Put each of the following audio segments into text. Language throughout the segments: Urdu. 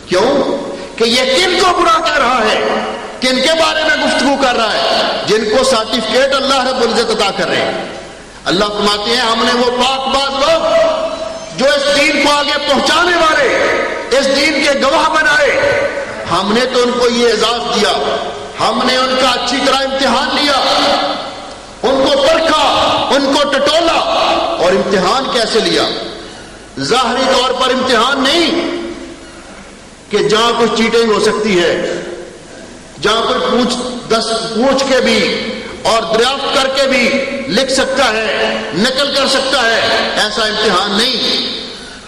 کیوں کہ یہ کن کو برا کہہ رہا ہے، کن کے بارے میں گفتگو کر رہا ہے؟ جن کو سرٹیفکیٹ اللہ رب العزت عطا کر رہے ہیں۔ اللہ فرماتے ہیں ہم نے وہ پاک باز لوگ جو اس دین کو آگے پہنچانے والے، اس دین کے گواہ بنائے، ہم نے تو ان کو یہ اعزاز دیا، ہم نے ان کا اچھی طرح امتحان لیا، ان کو پرکھا، ان کو ٹٹولا۔ اور امتحان کیسے لیا؟ ظاہری طور پر امتحان نہیں کہ جہاں کچھ چیٹنگ ہو سکتی ہے، جہاں کوئی پوچھ کے بھی اور دریافت کر کے بھی لکھ سکتا ہے، نقل کر سکتا ہے، ایسا امتحان نہیں،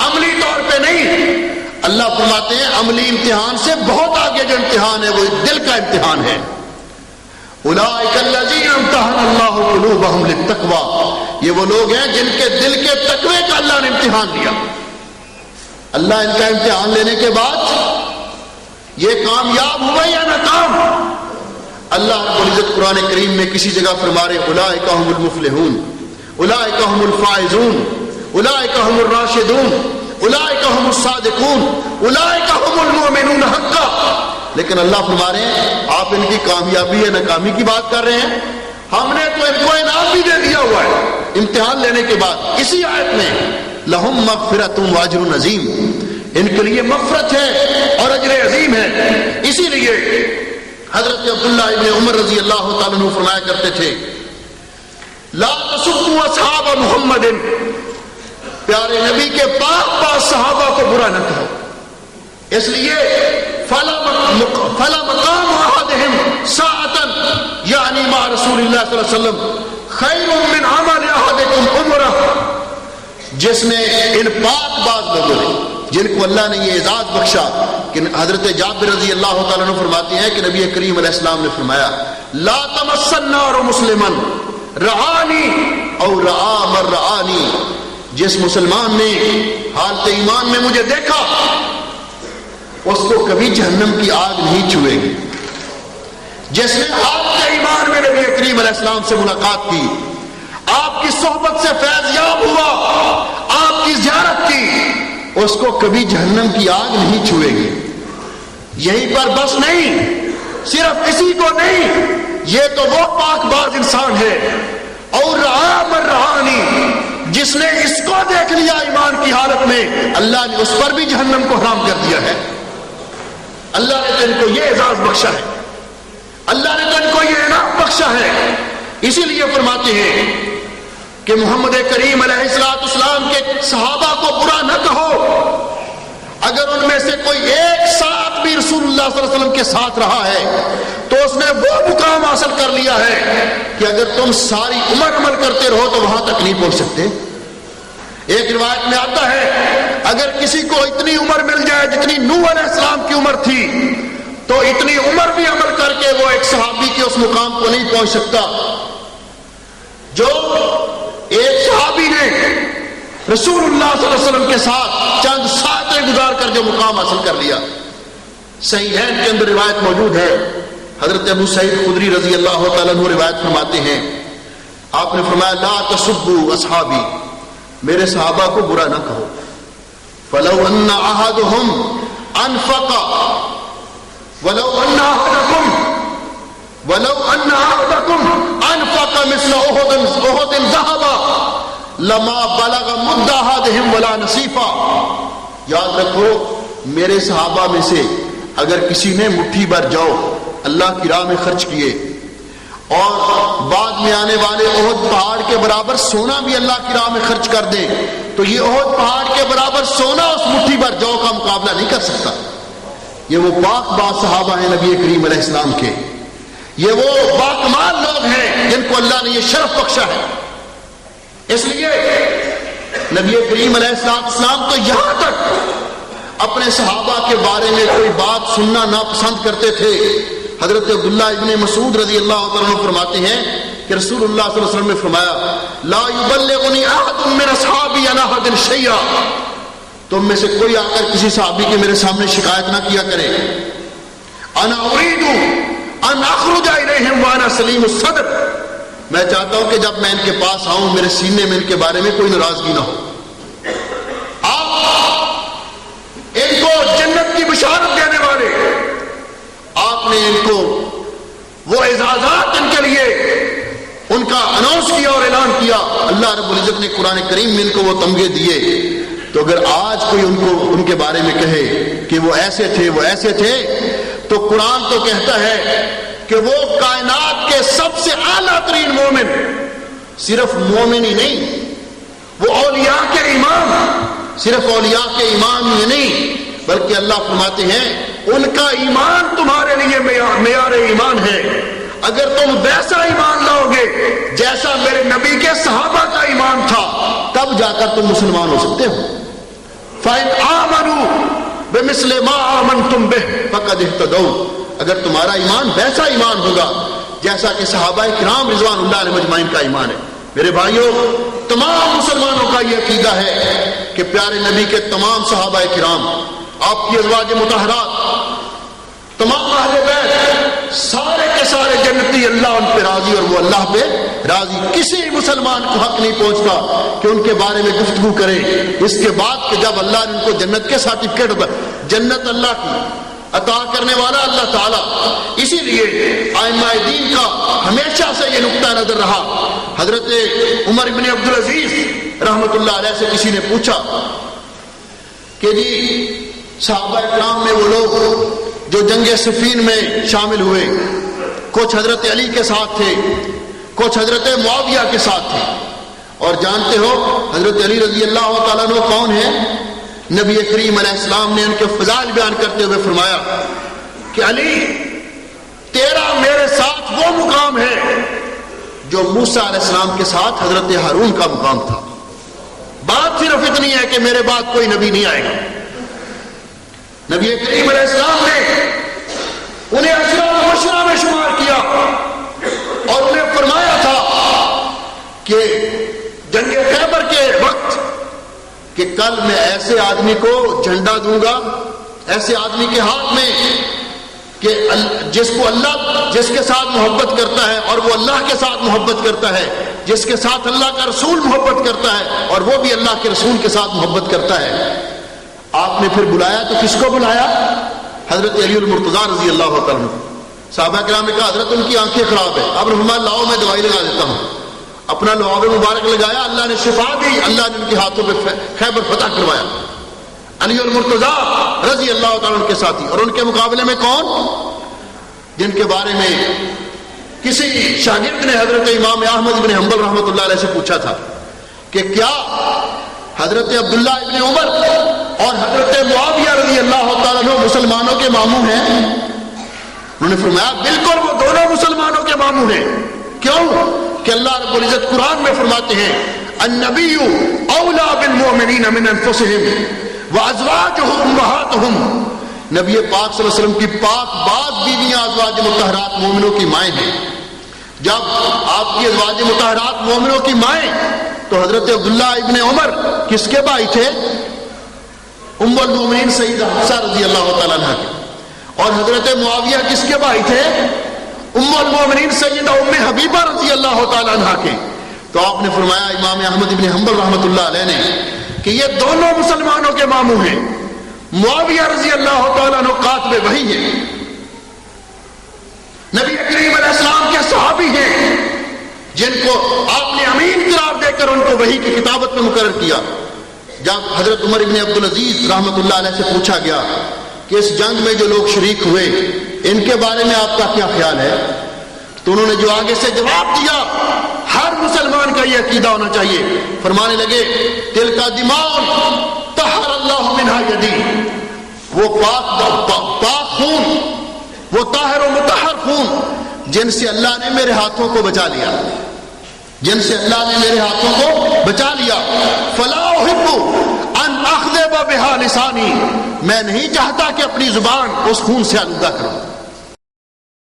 عملی طور پہ نہیں۔ اللہ فرماتے ہیں عملی امتحان سے بہت آگے جو امتحان ہے وہ دل کا امتحان ہے۔ اولئک الذین امتحن اللہ قلوبہم للتقوی، یہ وہ لوگ ہیں جن کے دل کے تقوی کا اللہ نے امتحان لیا۔ اللہ ان کا امتحان لینے کے بعد یہ کامیاب ہوئے یا ناکام؟ اللہ رب العزت قرآن کریم میں کسی جگہ فرما رہے اولئک هم المفلحون، اولئک هم الفائزون، اولئک هم الراشدون، اولئک هم الصادقون، اولئک هم المؤمنون حقا۔ لیکن اللہ فرما رہے ہیں آپ ان کی کامیابی یا ناکامی کی بات کر رہے ہیں، ہم نے تو ان کو انعام بھی دے دیا ہوا ہے امتحان لینے کے بعد۔ اسی آیت میں لہم مغفرۃ واجر عظیم، ان کے لیے مغفرت ہے اور اجر عظیم ہے۔ اسی لیے حضرت عبداللہ ابن عمر رضی اللہ تعالیٰ عنہ فرمایا کرتے تھے لا تسبوا اصحاب محمد، پیارے نبی کے پاک صحابہ کو برا نہ کہو، اس لیے فلا مقام احدہم ساعۃ یعنی مع رسول اللہ صلی اللہ علیہ وسلم خیر من عمل احدکم عمرہ۔ جس نے ان پاک باز لوگوں نے جن کو اللہ نے یہ اعزاز بخشا کہ حضرت جابر رضی اللہ تعالیٰ عنہ فرماتے ہیں کہ نبی کریم علیہ السلام نے فرمایا لا تمس النار مسلما رعانی او رعا من رعانی، جس مسلمان نے حالت ایمان میں مجھے دیکھا اس کو کبھی جہنم کی آگ نہیں چھوئے گی۔ جس نے حالت ایمان میں نبی کریم علیہ السلام سے ملاقات کی، آپ کی صحبت سے فیض یاب ہوا، آپ کی زیارت کی، اس کو کبھی جہنم کی آگ نہیں چھوئے گی۔ یہیں پر بس نہیں، صرف اسی کو نہیں، یہ تو وہ پاک باز انسان ہے اور رعا من رعانی، جس نے اس کو دیکھ لیا ایمان کی حالت میں، اللہ نے اس پر بھی جہنم کو حرام کر دیا ہے۔ اللہ نے تو ان کو یہ اعزاز بخشا ہے، اللہ نے تو ان کو یہ انعام بخشا ہے۔ اسی لیے فرماتے ہیں کہ محمد کریم علیہ السلام کے صحابہ کو برا نہ کہو، اگر ان میں سے کوئی ایک ساتھ بھی رسول اللہ صلی اللہ علیہ وسلم کے ساتھ رہا ہے تو اس نے وہ مقام حاصل کر لیا ہے کہ اگر تم ساری عمر عمل کرتے رہو تو وہاں تک نہیں پہنچ سکتے۔ ایک روایت میں آتا ہے اگر کسی کو اتنی عمر مل جائے جتنی نوح علیہ السلام کی عمر تھی تو اتنی عمر بھی عمل کر کے وہ ایک صحابی کے اس مقام کو نہیں پہنچ سکتا۔ جو ایک صحابی نے رسول اللہ صلی اللہ علیہ وسلم کے ساتھ چند ساعتیں گزار کر جو مقام حاصل کر لیا۔ صحیحین کے اندر روایت موجود ہے، حضرت ابو سعید خدری رضی اللہ تعالیٰ عنہ روایت فرماتے ہیں آپ نے فرمایا لا تسبوا اصحابی، میرے صحابہ کو برا نہ کہو، فلو ان احدهم انفق ولو ان احدكم انفق مثل احد ذهبا لما بلغ مد احدهم ولا نصيفا۔ یاد رکھو میرے صحابہ میں سے اگر کسی نے مٹھی بھر جو اللہ کی راہ میں خرچ کیے اور بعد میں آنے والے احد پہاڑ کے برابر سونا بھی اللہ کی راہ میں خرچ کر دیں تو یہ احد پہاڑ کے برابر سونا اس مٹھی بھر جو کا مقابلہ نہیں کر سکتا۔ یہ وہ پاک باز صحابہ ہیں نبی کریم علیہ السلام کے، یہ وہ باکمال لوگ ہیں جن کو اللہ نے یہ شرف بخشا ہے۔ اس لیے نبی کریم علیہ السلام تو یہاں تک اپنے صحابہ کے بارے میں کوئی بات سننا ناپسند کرتے تھے۔ حضرت عبداللہ ابن مسعود رضی اللہ عنہ فرماتے ہیں کہ رسول اللہ صلی اللہ علیہ وسلم نے فرمایا لا یبلغنی احد من اصحابی عن احد شیئا، تم میں سے کوئی آ کر کسی صحابی کی میرے سامنے شکایت نہ کیا کرے، انا اريد ان اخرج الیہم وانا سلیم الصدر، میں چاہتا ہوں کہ جب میں ان کے پاس آؤں میرے سینے میں ان کے بارے میں کوئی ناراضگی نہ ہو۔ آپ ان کو جنت کی بشارت اللہ رب العزت نے قرآن کریم میں ان کو وہ تمغے دیے، تو اگر آج کوئی ان کے بارے میں کہے کہ وہ ایسے تھے وہ ایسے تھے، تو قرآن تو کہتا ہے کہ وہ کائنات کے سب سے اعلیٰ ترین مومن، صرف مومن ہی نہیں، وہ اولیاء کے امام، صرف اولیاء کے امام ہی نہیں بلکہ اللہ فرماتے ہیں ان کا ایمان تمہارے لیے معیار ایمان ہے۔ اگر تم ویسا ایمان لاؤ گے جیسا میرے نبی کے صحابہ کا ایمان تھا، تب جا کر تم مسلمان ہو سکتے ہو۔ فَإِنْ آمَنُوا بِمِثْلِ مَا آمَنْتُمْ بِهِ فَقَدِ اهْتَدَوْا، اگر تمہارا ایمان ویسا ایمان ہوگا جیسا کہ صحابہ کرام رضوان اللہ علیہ مجمعین کا ایمان ہے۔ میرے بھائیوں، تمام مسلمانوں کا یہ عقیدہ ہے کہ پیارے نبی کے تمام صحابہ کرام، آپ کی ازواج مطہرات، تمام اہل بیت، سارے کے سارے جنتی، اللہ ان پہ راضی اور وہ اللہ پہ راضی۔ کسی مسلمان کو حق نہیں پہنچتا کہ ان کے بارے میں گفتگو کرے اس کے بعد کہ جب اللہ نے ان کو جنت کے سرٹیفکیٹ، جنت اللہ کی عطا کرنے والا اللہ تعالیٰ۔ اسی لیے ائمہ دین کا ہمیشہ سے یہ نقطہ نظر رہا۔ حضرت عمر بن عبدالعزیز رحمۃ اللہ علیہ سے کسی نے پوچھا کہ جی صحابہ کرام میں وہ لوگ جو جنگ صفین میں شامل ہوئے، کچھ حضرت علی کے ساتھ تھے، کچھ حضرت معاویہ کے ساتھ تھے، اور جانتے ہو حضرت علی رضی اللہ تعالیٰ عنہ کون ہے؟ نبی کریم علیہ السلام نے ان کے فضائل بیان کرتے ہوئے فرمایا کہ علی، تیرا میرے ساتھ وہ مقام ہے جو موسیٰ علیہ السلام کے ساتھ حضرت ہارون کا مقام تھا۔ بات صرف اتنی ہے کہ میرے بعد کوئی نبی نہیں آئے گا۔ نبی کریم علیہ السلام نے انہیں عشرہ مبشرہ میں شمار کیا اور انہیں فرمایا تھا کہ جنگ خیبر کے وقت کہ کل میں ایسے آدمی کو جھنڈا دوں گا، ایسے آدمی کے ہاتھ میں کہ جس کو اللہ جس کے ساتھ محبت کرتا ہے اور وہ اللہ کے ساتھ محبت کرتا ہے، جس کے ساتھ اللہ کا رسول محبت کرتا ہے اور وہ بھی اللہ کے رسول کے ساتھ محبت کرتا ہے۔ آپ نے پھر بلایا تو کس کو بلایا؟ حضرت علی المرتضیٰ رضی اللہ تعالیٰ عنہ۔ صحابہ کرام نے کہا حضرت ان کی آنکھیں خراب ہے، آپ نے فرمایا لاؤ میں دوائی لگا دیتا ہوں۔ اپنا لعاب مبارک لگایا، اللہ نے شفا دی، اللہ نے ان کے ہاتھوں پہ خیبر فتح کروایا۔ علی المرتضیٰ رضی اللہ تعالیٰ عنہ کے ساتھی، اور ان کے مقابلے میں کون؟ جن کے بارے میں کسی شاگرد نے حضرت امام احمد بن حنبل رحمۃ اللہ علیہ سے پوچھا تھا کہ کیا حضرت عبداللہ ابن عمر اور حضرت معاویہ رضی اللہ تعالیٰ عنہ مسلمانوں کے ماموں ہیں؟ انہوں نے فرمایا بالکل وہ دونوں مسلمانوں کے ماموں ہیں۔ کیوں؟ کہ اللہ رب العزت قرآن میں فرماتے ہیں النبی اولا بالمؤمنین من انفسهم وازواجہ امہاتہم، نبی پاک صلی اللہ علیہ وسلم کی پاک باز بیویاں ازواج مطہرات مومنوں کی مائیں ہیں۔ جب آپ کی ازواج مطہرات مومنوں کی مائیں، تو حضرت عبداللہ ابن عمر کس کے بھائی تھے؟ ام المومنین سیدہ حفصہ رضی اللہ تعالیٰ عنہ کے۔ اور حضرت معاویہ کس کے بھائی تھے؟ ام المومنین سیدہ ام حبیبہ رضی اللہ تعالیٰ عنہ کے۔ تو آپ نے فرمایا امام احمد بن حنبل رحمۃ اللہ علیہ نے کہ یہ دونوں مسلمانوں کے ماموں ہیں۔ معاویہ رضی اللہ تعالیٰ عنہ کاتب وحی ہیں، نبی کریم علیہ السلام کے صحابی ہیں، جن کو آپ نے امین قرار دے کر ان کو وحی کی کتابت میں مقرر کیا۔ جب حضرت عمر بن عبدالعزیز رحمۃ اللہ علیہ سے پوچھا گیا کہ اس جنگ میں جو لوگ شریک ہوئے ان کے بارے میں آپ کا کیا خیال ہے، تو انہوں نے جو آگے سے جواب دیا، ہر مسلمان کا یہ عقیدہ ہونا چاہیے۔ فرمانے لگے تل کا دماغ طہر اللہ منہا یدی، وہ پاک خون، وہ طاہر و مطہر خون جن سے اللہ نے میرے ہاتھوں کو بچا لیا، جن سے اللہ نے میرے ہاتھوں کو بچا لیا۔ فلا احب ان اخذب بها لسانی، میں نہیں چاہتا کہ اپنی زبان اس خون سے آلودہ کروں۔